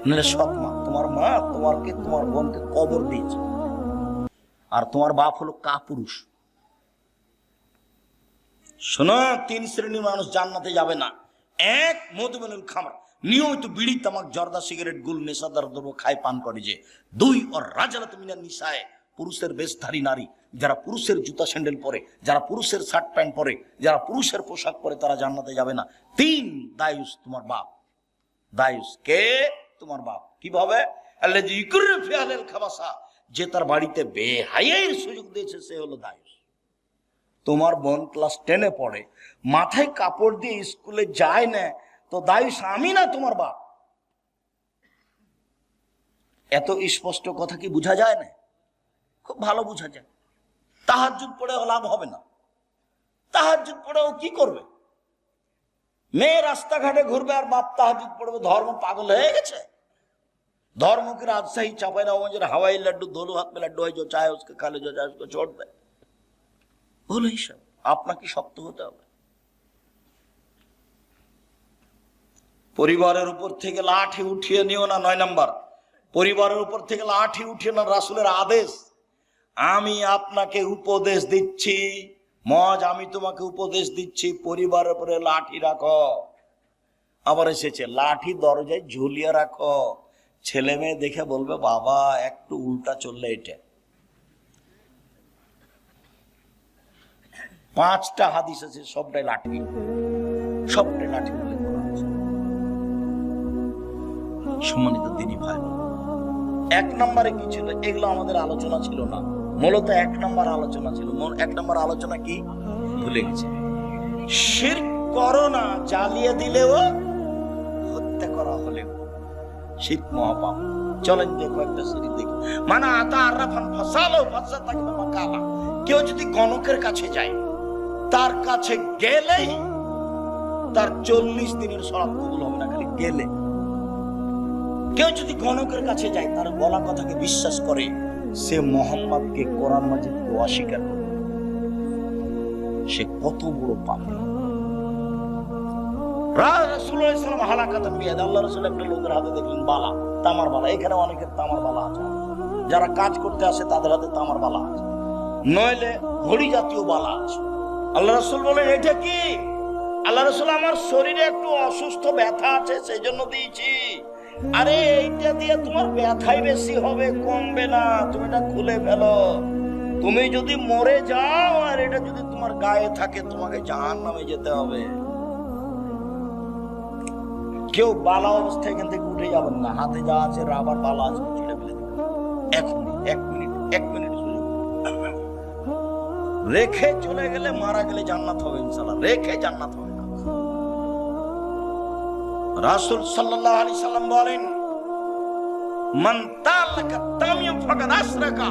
নাহলে সৎ মা। তোমার মা তোমার বোনকে কবর দিয়েছে, আর তোমার বাপ হলো কাপুরুষ। শোনো, 3 শ্রেণীর মানুষ জান্নাতে যাবে না। 1, মধুমেনুল খামর, নিয়মিত বিড়ি তামাক জর্দা সিগারেট গুল নেশাদার দ্রব্য খায় পান করে যে। 2, ওর রাজালাত মিনান নিসায়ে, পুরুষের বেশধারী নারী, যারা পুরুষের জুতা স্যান্ডেল পরে, যারা পুরুষের শার্ট প্যান্ট পরে, যারা পুরুষের পোশাক পরে, তারা জান্নাতে যাবে না। 3, দায়ুস, তোমার বাপ। দায়ুস কে? তোমার বাপ। কিভাবে? আল্লাযী ইকরু ফি আহলিল খাবাসা, যে তার বাড়িতে বেহায়ার সুযোগ দিয়েছে, সে হলো দায়ুস। তোমার বোন ক্লাস 10-এ পড়ে, মাথায় কাপড় দিয়ে স্কুলে যায় না, তো দায়ুস আমি না তোমার বাপ। এত স্পষ্ট কথা কি বোঝা যায় না? খুব ভালো বোঝা যায়। তাহাজ্জুদ পড়েও লাভ হবে না। তাহাজ্জুদ পড়েও কি করবে? মেয়ে রাস্তাঘাটে ঘুরবে আর বাপ তাহাজ্জুদ পড়বে। ধর্ম পাগল হয়ে গেছে। धर्म की राजशाही चापाई ना हो, हवाई लड्डू दोनों हाथ में लड्डू है, जो चाहे उसके खा ले, जो चाहे उसको छोड़ दे। বলে হিসাব আপনাকে শক্ত হতে হবে। পরিবারের উপর থেকে লাঠি উঠিয়ে নিও না। 9 নাম্বার, পরিবারের উপর থেকে লাঠি উঠিয়ে না, রাসূলের আদেশ। আমি আপনাকে উপদেশ দিচ্ছি, মজ আমি তোমাকে উপদেশ দিচ্ছি, পরিবারের উপরে লাঠি রাখো। আবার এসেছে লাঠি দরজায় ঝুলিয়ে রাখো। ছেলে মেয়ে দেখে বলবে বাবা একটু উল্টা চললে এটা। 5টা হাদিস আছে, সবটাই লাঠি, সবটাই লাঠি উল্লেখ করা আছে। সম্মানিত দিনী ভাই, 1 নম্বরে কি ছিল? এগুলো আমাদের আলোচনা ছিল না, মূলত 1 নম্বর আলোচনা ছিল। 1 নম্বর আলোচনা কি ভুলে গেছে? শিরক করো না, জ্বালিয়ে দিলেও, হত্যা করা হলেও শিরক মহাপাপ। চলেন দেখো একটা শিরক দেখি। মানা আতা আরাফান ফাসালো ফাসাতাকা মাকালা, কেউ যদি গণকের কাছে যায়, তার কাছে গেলেই তার 40 দিনের সালাত কবুল হবে না, খালি গেলে। কেউ যদি গণকের কাছে যায়, তার বলা কথাকে বিশ্বাস করে, সে মুহাম্মদকে, কোরআন মাজিদকে অস্বীকার করে, সে কত বড় পাপী। রাসূলুল্লাহ সাল্লাল্লাহু আলাইহি ওয়াসাল্লাম হালাকাতান বিয়াদ, আল্লাহ রাসূল একটা লোকের হাতে দেখলেন বালা, তামার বালা। এখানে অনেকের তামার বালা আছে, যারা কাজ করতে আসে তাদের হাতে তামার বালা আছে, নইলে ঘড়ি জাতীয় বালা আছে। আল্লাহ রাসূল বলেন এটা কি? আল্লাহ রাসূল আমার শরীরে একটু অসুস্থ ব্যথা আছে, সেই জন্য দিয়েছি। আরে এইটা দিয়ে তোমার ব্যথাই বেশি হবে, কমবে না, তুমি এটা খুলে ফেলো। তুমি যদি মরে যাও আর এটা যদি তোমার গায়ে থাকে, তোমাকে জাহান্নামে যেতে হবে। কেউ বালা অবস্থায় এখান থেকে উঠে যাবেন না, হাতে যা আছে রাবার বালা আছে, ছিঁড়ে ফেলে দিবেন। এখন 1 মিনিট রেখে চলে গেলে, মারা গেলে জান্নাত হবে ইনশাআল্লাহ, রেখে জান্নাত হবে না। রাসূল সাল্লাল্লাহু আলাইহি সাল্লাম বলেন, মান তালাকা তামিম ফাকাদ আশরাকা,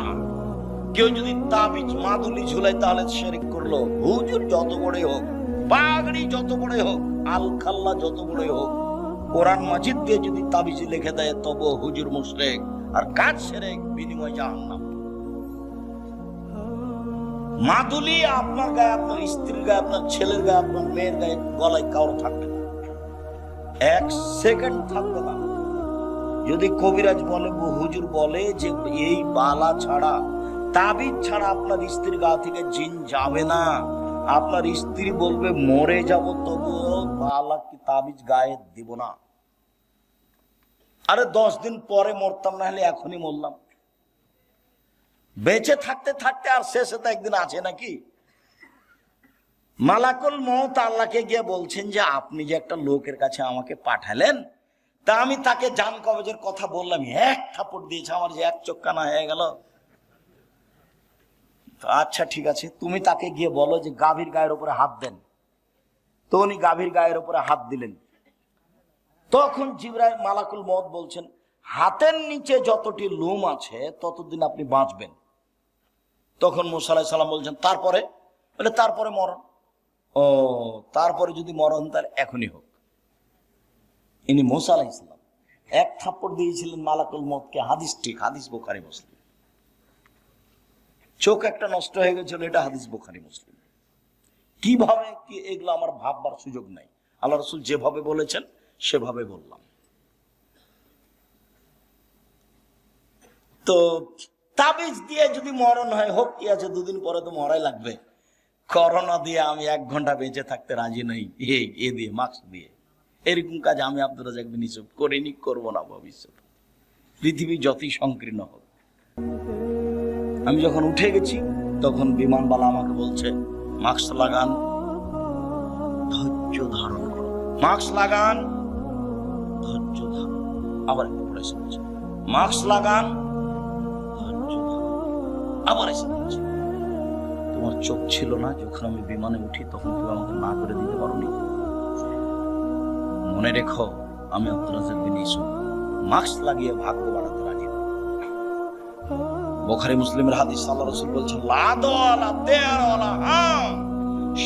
কেউ যদি তাবিজ মাদুলি ঝুলায় তাহলে শিরক করলো। হুজুর যত বড়ই হোক, পাগড়ি যত বড়ই হোক, আল খাল্লা যত বড়ই হোক, কোরআন মাজিদ দিয়ে যদি তাবিজ লিখে দেয়, তবে হুজুর মুশরিক, আর কাজ শিরক, বিনিময় জাহান্নাম। মাদুলি আপনার গায়ে, আপনার স্ত্রীর গায়ে, আপনার ছেলের গায়ে, আপনার মেয়ের গায়ে, গলায় কারো থাকবে না, এক সেকেন্ড থাকবে না। যদি কবিরাজ বলে, হুজুর বলে যে এই বালা ছাড়া, তাবিজ ছাড়া আপনার স্ত্রীর গা থেকে জিন যাবে না, আপনার স্ত্রী বলবে মরে যাব তবুও বালা কি তাবিজ গায়ে দিব না। আরে 10 দিন পরে মরতাম, না হলে এখনই মরলাম। বেঁচে থাকতে থাকতে আর শেষে তো একদিন আছে নাকি? মালাকুল মউত আল্লাহকে গিয়ে বলছেন যে আপনি যে একটা লোকের কাছে আমাকে পাঠালেন, তা আমি তাকে জান কবজের কথা বললাম, এক থাপড় দিয়েছে, আমার যে এক চোখ কানা হয়ে গেল। আচ্ছা ঠিক আছে, তুমি তাকে গিয়ে বলো যে গাভীর গায়ের উপরে হাত দেন। তো উনি গাভীর গায়ের উপরে হাত দিলেন। তখন জিবরাইল মালাকুল মউত বলছেন, হাতের নিচে যতটি লোম আছে ততদিন আপনি বাঁচবেন। তখন মুসা আলাইহিস সালাম বলছেন তারপরে? বলে তারপরে মরণ। ও, তারপরে যদি মরণ তার এখনই হোক। ইনি মুসা আলাইহিস সালাম এক থাপ্পড় দিয়েছিলেন মালাকুল মউতকে। হাদিস ঠিক, হাদিস বুখারী মুসলিম। চোখ একটা নষ্ট হয়ে গেছিল, এটা হাদিস বুখারী মুসলিম। কিভাবে কি এগুলো আমার ভাববার সুযোগ নাই, আল্লাহ রাসূল যেভাবে বলেছেন সেভাবে বললাম। তো তাবিজ দিয়ে যদি মরণ হয় হোক, কি আছে, 2 দিন পরে তো মরাই লাগবে। করোনা দিয়ে আমি 1 ঘন্টা বেঁচে থাকতে রাজি নই, এ দিয়ে মাস্ক দিয়ে। এরকম কাজ আমি আব্দুর রাজ্জাক বিন ইউসুফ করিনি, করবো না ভবিষ্যৎ, পৃথিবী যতই সংকীর্ণ হোক। আমি যখন উঠে গেছি তখন বিমানবালা আমাকে বলছে মাস্ক লাগান, ধৈর্য ধারণ করো, মাস্ক লাগান, ধৈর্য ধারণ। আবার একটু পরে এসে বলছে মাস্ক লাগান, ধৈর্য ধারণ। আবার এসে বলছে তোমার চোখ ছিল না যখন আমি বিমানে উঠি, তখন তুমি আমাকে না করে দিতে পারোনি। মনে রেখো, আমি আব্দুর রাজ্জাক বিন ইউসুফ মাস্ক লাগিয়ে ভাগ্য বাড়াতে রাজি না। বুখারী মুসলিমের হাদিস, আল্লাহ রাসূল বলছেন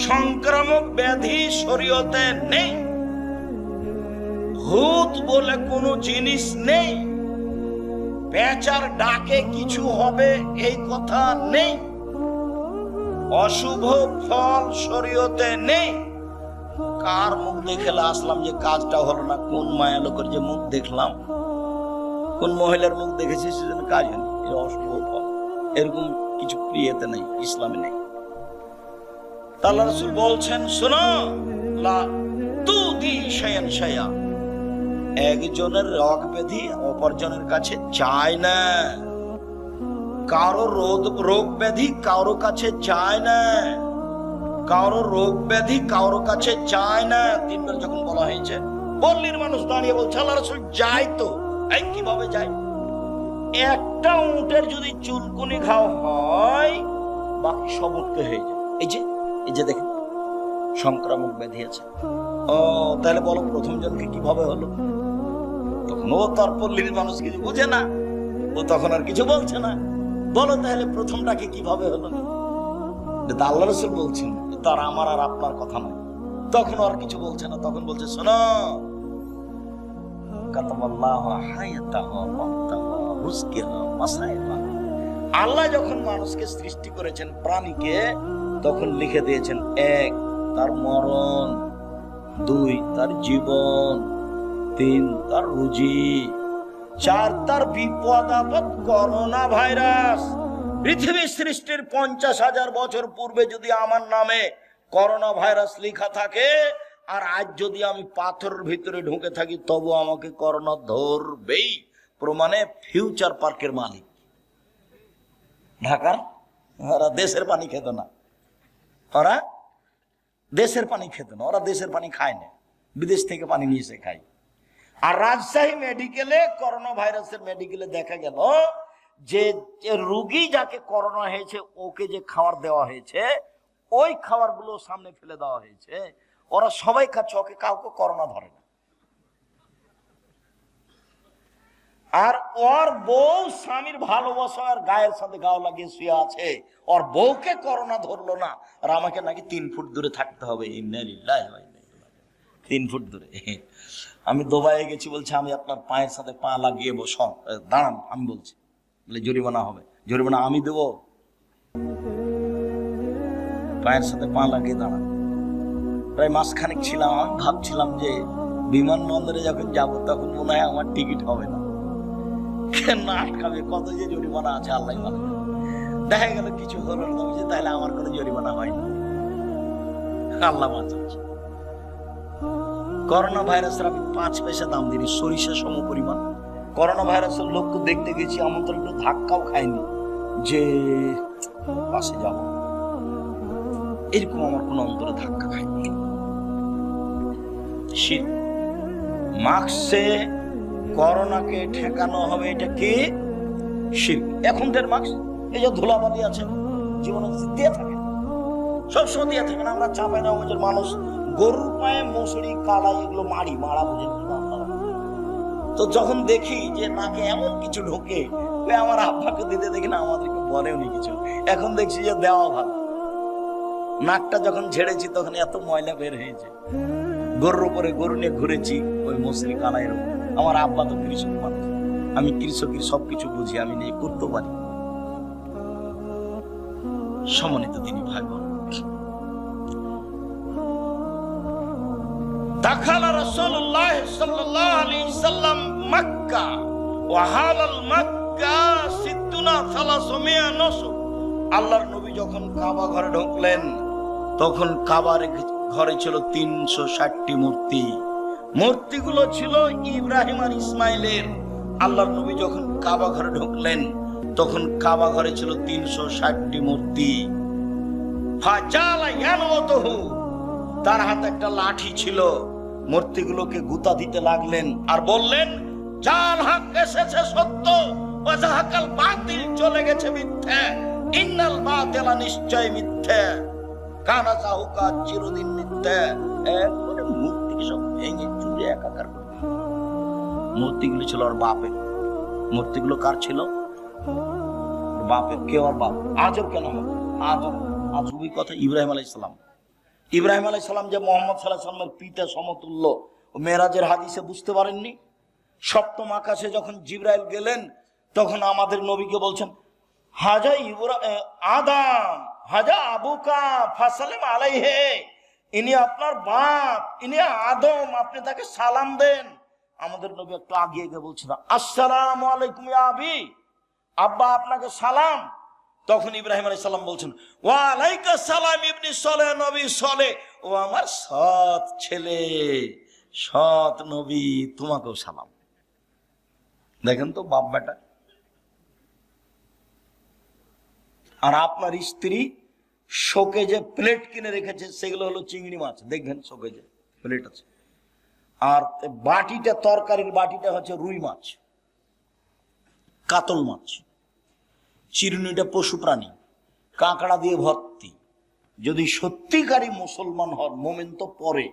সংক্রামক ব্যাধি শরীয়তে নেই, ভূত বলে কোনো জিনিস নেই, পেঁচার ডাকে কিছু হবে এই কথা নেই, অশুভ ফল শরীয়তে নেই। কার মুখ দেখে আসলাম যে কাজটা হলো না, কোন মায়া লোকের যে মুখ দেখলাম, কোন মহিলার মুখ দেখেছি সেজন্য কাজ হয়নি, এটা অশুভ ফল। এরকম কিছু প্রিয়তে নেই, ইসলামে নেই। আল্লাহ রাসূল বলছেন শোনো, লা তুদি শায়ান শায়া, একজনের রোগ ব্যাধি অপরজনের কাছে চায় না, কারো রোগ ব্যাধি কারো কাছে চায় না, কারো রোগ ব্যাধি কারো কাছে চায় না। 3 বার যখন বলা হয়েছে, পল্লীর মানুষ দাঁড়িয়ে বলছে আল্লাহ রাসূল যায় তো। এই কিভাবে যায়? একটা উটের যদি চুলকুনি ঘাও হয়, বাকি সব উঠতে হয়ে যায়। এই যে দেখেন সংক্রামক ব্যাধি আছে। ও তাহলে বলো প্রথম জনকে কিভাবে হলো? তখন ও তার পল্লীর মানুষ কিছু বুঝে না, ও তখন আর কিছু বলছে না। বলো তাহলে প্রথমটাকে কিভাবে হলো? আল্লাহ রাসূল বলছেন, তার আমার আর আপনার কথা নয়। তখন আর কিছু বলছে না, তখন বলছে শোনো, আল্লাহ যখন মানুষকে সৃষ্টি করেছেন, প্রাণীকে, তখন লিখে দিয়েছেন 1 তার মরণ, 2 তার জীবন, 3 তার রুজি, 4 তার বিপদ আপদ করোনা ভাইরাস। পৃথিবী সৃষ্টির 50,000 বছর পূর্বে যদি আমার নামে করোনা ভাইরাস লেখা থাকে, আর আজ যদি আমি পাথরের ভিতরে ঢুকে থাকি, তবু আমাকে করোনা ধরবেই। প্রমাণে ফিউচার পার্কের মালিক ঢাকার, ওরা দেশের পানি খেত না, ওরা দেশের পানি খেত না, ওরা দেশের পানি খায় না, বিদেশ থেকে পানি নিয়ে এসে খায়। আর রাজশাহী মেডিকেলে, করোনা ভাইরাসের মেডিকেলে দেখা গেল যে রোগী যাকে করোনা হয়েছে ওকে যে খাবার দেওয়া হয়েছে, ওই খাবারগুলো সামনে ফেলে দেওয়া হয়েছে, ওরা সবাই খাচ্ছে, ওকে কাউকে করোনা ধরে না। আর ওর বউ স্বামীর ভালোবাসার গায়ের সাথে গাও লাগিয়ে শুয়ে আছে, ওর বউকে করোনা ধরলো না, আর আমাকে নাকি 3 ফুট দূরে থাকতে হবে। 3 ফুট দূরে। আমি দুবাইয়ে গেছি, বলছে আমি আপনার পায়ের সাথে পা লাগিয়ে দাঁড়ান, আমি বলছি, বলে জরিমানা হবে। জরিমানা আমি দেবো? পায়ের সাথে পা লাগিয়ে দাঁড়ান। প্রায় মাসখানেক ছিলাম, আমি ভাবছিলাম যে বিমানবন্দরে যখন যাব তখন মনে হয় আমার টিকিট হবে না, কেন আটকাবে, কত যে জরিমানা আছে আল্লাহ জানে। দেখা গেল কিছু হলো না, তাহলে আমার কোনো জরিমানা হয় না, আল্লাহ বাঁচাচ্ছে। করোনা ভাইরাসের আমি 5 পয়সা দাম দিই, সরিষা সম পরিমাণ। করোনা ভাইরাসের লোককে দেখতে গেছি, আমন্ত্রণ একটু ধাক্কাও খাইনি যে পাশে যাব, এরকম আমার কোনো অন্তরে ধাক্কা খাইনি। শীত মাস্কে করোনাকে ঠেকানো হবে, এটা কি শীত। এখনকার মাস্ক এই যে ধুলাবালি আছে জীবনে দিয়ে থাকে, সবসময় দিয়ে থাকে না, আমরা চাপাই না। মানুষ গরুর পায়ে মশুরি কালাই এগুলো মারা বুঝেন। তো যখন দেখি যে নাকে এমন কিছু ঢোকে, আমার আব্বাকে দিতে দেখি না, আমাদেরকে বলেও নি কিছু। এখন দেখছি যে দেওয়া ভালো। নাকটা যখন ঝেড়েছি তখন এত ময়লা বের হয়েছে। গরুর উপরে গরু নিয়ে ঘুরেছি ওই মশুরি কালাইয়ের উপর। আমার আব্বা তো কৃষক মানুষ, আমি কৃষকের সবকিছু বুঝি, আমি নিয়ে করতে পারি। সম্মানিত দিনী ভাই বোন, দাখালা রাসূলুল্লাহ সাল্লাল্লাহু আলাইহি সাল্লাম মক্কা ওয়া হালাল মক্কা 300 নসব। আল্লাহর নবী যখন কাবা ঘরে ঢুকলেন তখন কাবার ঘরে ছিল 360টি মূর্তি। মূর্তিগুলো ছিল ইব্রাহিম আর ইসমাইলের। আল্লাহর নবী যখন কাবা ঘরে ঢুকলেন তখন কাবা ঘরে ছিল 360টি মূর্তি। ফাজালা ইয়ানওয়াতুহু, তার হাতে একটা লাঠি ছিল, মূর্তিগুলোকে গুতা দিতে লাগলেন আর বললেন, জাল হক এসেছে সত্য, ওয়া যাহাকাল বাতিল চলে গেছে মিথ্যা। ইন্নাল বাতিলা নিশ্চয় মিথ্যা, কানা যাহুকা চিরদিন মিথ্যা। মানে মূর্তি সব ভেঙে চুরে একাকার করে। মূর্তিগুলো ছিল ওর বাপের। মূর্তিগুলো কার ছিল? বাপের। কে ওর বাপ? আজব কেন হবে? আজবই কথা। ইব্রাহিম আলাইহিস সালাম। ইব্রাহিম আলাইহিস সালাম যে মুহাম্মদ সাল্লাল্লাহু আলাইহি ওয়াসাল্লামের পিতা সমতুল্য, ও মেরাজের হাদিসে বুঝতে পারেননি? সপ্তম আকাশে যখন জিবরাইল গেলেন তখন আমাদের নবীকে বলছেন, হাজা আদম হাজা আবুকা ফাসালিম আলাইহে, ইনি আপনার বাপ, ইনি আদম, আপনি তাকে সালাম দেন। আমাদের নবী একটু আগিয়ে গিয়ে বলছেন, আসসালামু আলাইকুম ইয়া আবি, আব্বা আপনাকে সালাম। তখন ইব্রাহিম আলাইহিস সালাম বলছেন, ওয়া আলাইকাস সালাম ইবনি সলেহ, নবী সলেহ, ও আমার সৎ ছেলে, সৎ নবী, তোমাকেও সালাম। দেখেন তো বাপ বেটা। আর আপনার স্ত্রী শোকেজে প্লেট কিনে রেখেছে, সেগুলো হলো চিংড়ি মাছ। দেখবেন শোকেজে প্লেট আছে। আর বাটিটা, তরকারির বাটিটা হচ্ছে রুই মাছ, কাতল মাছ। চিরুনিটা পশু প্রাণী, কাঁকড়া দিয়ে ভর্তি। যদি সত্যিকারী মুসলমান হন, মোমেন তো পরে,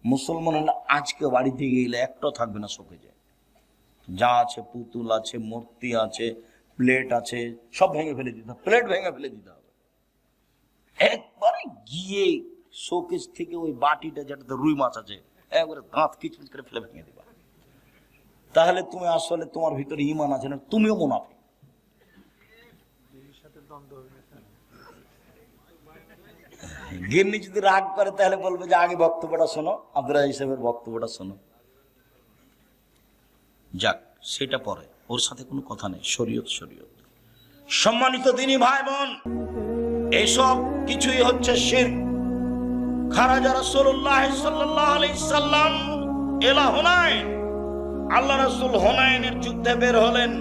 মুসলমান হলে আজকে বাড়ি থেকে গেলে একটা থাকবে না শোকেজে। যা আছে, পুতুল আছে, মূর্তি আছে, প্লেট আছে, সব ভেঙে ফেলে দিতে হবে। প্লেট ভেঙে ফেলে দিতে হবে। একবারে গিয়ে শোকেজ থেকে ওই বাটিটা যেটাতে রুই মাছ আছে, একবারে দাঁত কিচকিচ করে ফেলে ভেঙে দিবা। তাহলে তুমি আসলে তোমার ভিতরে ঈমান আছে না, তুমিও মুনাফিক। গিন্নি যদি রাগ করে তাহলে বলবে যে আগে বক্তব্যটা শোনো, আব্দুল রাজ্জাক সাহেবের বক্তব্যটা শোনো। যাক, সেটা পরে, ওর সাথে কোনো কথা নেই। শরীয়ত শরীয়ত। সম্মানিত দিনী ভাই বোন, এসব কিছুই হচ্ছে শিরক। খারাজা রাসূলুল্লাহ সাল্লাল্লাহু আলাইহি সাল্লাম ইলা হুনাইন, আল্লাহ রাসূল হুনাইনের যুদ্ধে বের হলেন।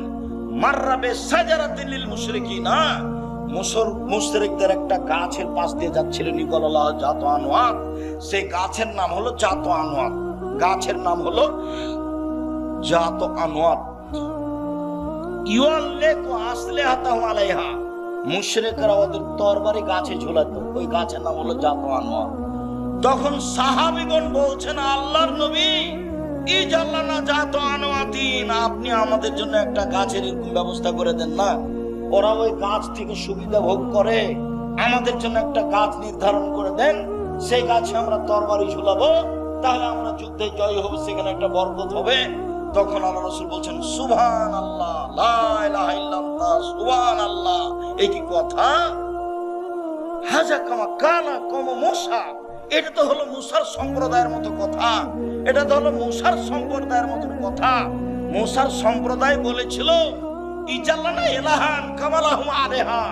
মাররাবে সাজারাতিল লিল মুশরিকিনা, মুশরিকদের একটা গাছের পাশ দিয়ে যাচ্ছিলেন, নিকলাল্লাহ জাত আনওয়াত। সেই গাছের নাম হলো জাত আনওয়াত। গাছের নাম হলো জাত আনওয়াত। ইউআল্লিকু আসলিহাতাহু আলাইহা, মুশরিকরা ওদের তরবারি গাছে ঝুলাতো, ওই গাছের নাম হলো জাত আনওয়াত। তখন সাহাবীগণ বলছেন, আল্লাহর নবী, ইজাল্লানা জাত আনওয়াতিন, আপনি আমাদের জন্য একটা গাছের এরকম ব্যবস্থা করে দেন না। ওরা ওই গাছ থেকে সুবিধা ভোগ করে, আমাদের জন্য একটা গাছ নির্ধারণ করে দেন, সেই গাছে আমরা তরবারি ঝুলাবো, তাহলে আমরা যুদ্ধে জয় হব, সেখানে একটা বরকত হবে। তখন আল্লাহ রাসূল বলছেন, সুবহানাল্লাহ, লা ইলাহা ইল্লাল্লাহ, সুবহানাল্লাহ। এই কি কথা? হাজা কামা কানা কম মুসা, এটা তো হলো মুসার সম্প্রদায়ের মতো কথা, এটা তো হলো মুসার সম্প্রদায়ের মতো কথা। মুসার সম্প্রদায় বলেছিল ইজাল্লানা ইলাহান কামালাহুম আলেহা,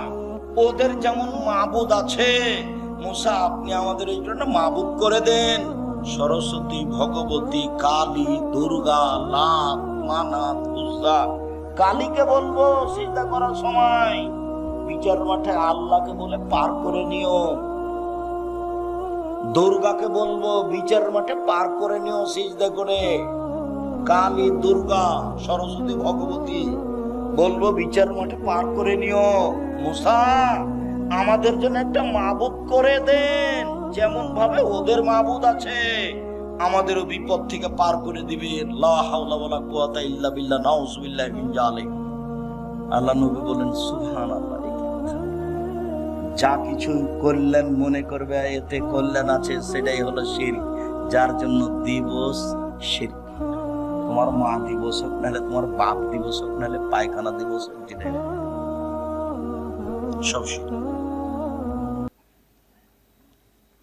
ওদের যেমন মাবুদ আছে, মুসা আপনি আমাদের এই জন্য মাবুদ করে দেন। সরস্বতী, ভগবতী, কালী, দুর্গা, লাত, মানাত, উজ্জা। কালীকে বলবো সিজদা করার সময় বিচার মাঠে আল্লাহকে বলে পার করে নিও। দুর্গাকে বলবো বিচার মাঠে পার করে নিও সিজদা করে। কালী, দুর্গা, সরস্বতী, ভগবতী বলবো বিচার মাঠে পার করে নিও। মুসা আমাদের জন্য একটা মাবুদ করে দেন, যেমন ভাবে ওদের মাবুদ আছে আমাদেরও বিপদ থেকে পার করে দিবেন। লা হাওলা ওয়ালা কুওয়াতা ইল্লা বিল্লাহ, নাউযুবিল্লাহি মিন যালিক। আল্লাহ নবী বলেন সুবহানাল্লাহ। যা কিছু করলেন মনে করবে এতে কল্যাণ আছে, সেটাই হলো শিরক। যার জন্য দিবস শিরক, তোমার মা দিবস হোক, নাহলে তোমার বাপ দিবস হোক, নাহলে পায়খানা দিবস হোক, যেটাই সব শিরক।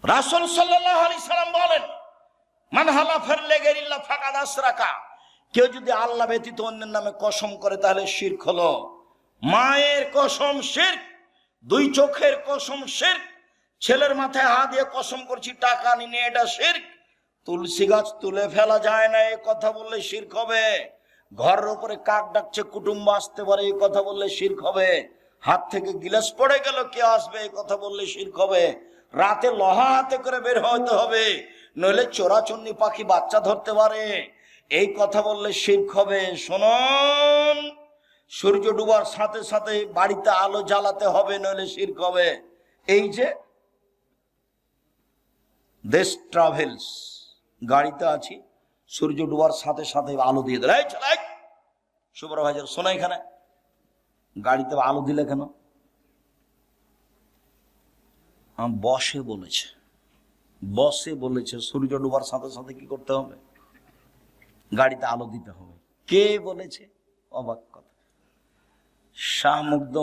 রাসূল সাল্লাল্লাহু আলাইহি সাল্লাম বলেন মান হালাফা লিগাইরিল্লাহ ফাকাদ আশরাকা, কেউ যদি আল্লাহ ব্যতীত অন্যের নামে কসম করে তাহলে শিরক হলো। মায়ের কসম শিরক, দুই চোখের কসম শিরক, ছেলের মাথায় হাত দিয়ে কসম করছি টাকা নিয়ে, এটা শিরক। তুলসী গাছ তুলে ফেলা যায় না, এই কথা বললে শিরক হবে। ঘরের উপরে কাক ডাকছে কুটুম্ব আসতে পারে, এই কথা বললে শিরক হবে। হাত থেকে গিলাস পড়ে গেল, কে আসবে, এই কথা বললে শিরক হবে। রাতে লোহা হাতে করে বের হতে হবে, নইলে চোরাচুন্নি পাখি বাচ্চা ধরতে পারে, এই কথা বললে শিরক হবে। শুনুন, সূর্য ডুবার সাথে সাথে বাড়িতে আলো জ্বালাতে হবে, নইলে শিরক হবে। এই যে দেশ ট্রাভেলস, গাড়িতে আছি, সূর্য ডুবার সাথে সাথে আলো দিয়ে দিল, এই চালাই সুপারভাইজার শোনো, এখানে গাড়িতে আলো দিলে কেন? বসে বলেছে, বসে বলেছে সূর্য ডুবার সাথে সাথে কি করতে হবে? গাড়িতে আলো দিতে হবে। কে বলেছে? অবাক কথা। শাহ মুগ্ধ